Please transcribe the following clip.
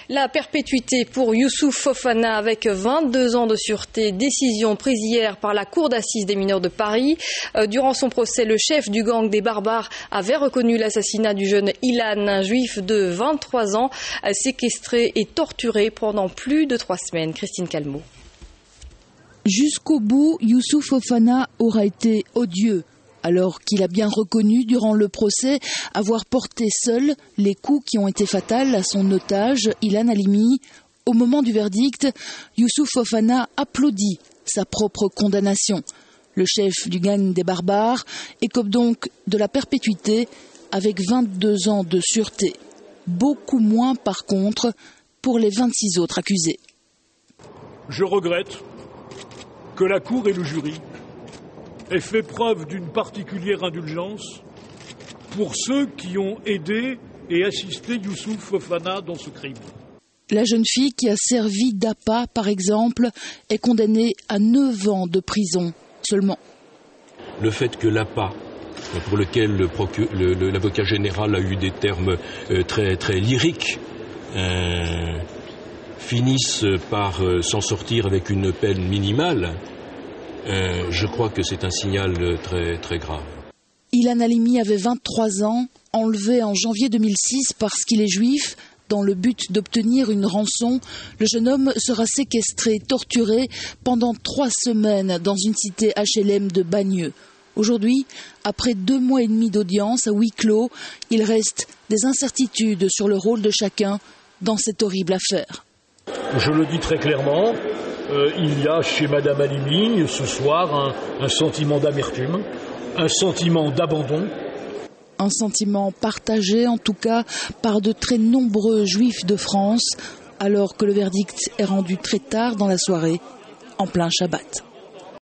La perpétuité pour Youssouf Fofana avec 22 ans de sûreté, décision prise hier par la Cour d'assises des mineurs de Paris. Durant son procès, le chef du gang des barbares avait reconnu l'assassinat du jeune Ilan, un juif de 23 ans, séquestré et torturé pendant plus de 3 semaines. Christine Calmot. Jusqu'au bout, Youssouf Fofana aura été odieux, alors qu'il a bien reconnu durant le procès avoir porté seul les coups qui ont été fatals à son otage, Ilan Halimi. Au moment du verdict, Youssouf Fofana applaudit sa propre condamnation. Le chef du gang des barbares écope donc de la perpétuité avec 22 ans de sûreté. Beaucoup moins par contre pour les 26 autres accusés. Je regrette que la Cour et le jury aient fait preuve d'une particulière indulgence pour ceux qui ont aidé et assisté Youssouf Fofana dans ce crime. La jeune fille qui a servi d'appât, par exemple, est condamnée à 9 ans de prison seulement. Le fait que l'appât, pour lequel l'avocat général a eu des termes très, très lyriques, finissent par s'en sortir avec une peine minimale, je crois que c'est un signal très, très grave. Ilan Halimi avait 23 ans, enlevé en janvier 2006 parce qu'il est juif. Dans le but d'obtenir une rançon, le jeune homme sera séquestré, torturé pendant 3 semaines dans une cité HLM de Bagneux. Aujourd'hui, après 2 mois et demi d'audience à huis clos, il reste des incertitudes sur le rôle de chacun dans cette horrible affaire. Je le dis très clairement, il y a chez Madame Halimi ce soir un sentiment d'amertume, un sentiment d'abandon. Un sentiment partagé en tout cas par de très nombreux juifs de France, alors que le verdict est rendu très tard dans la soirée, en plein Shabbat.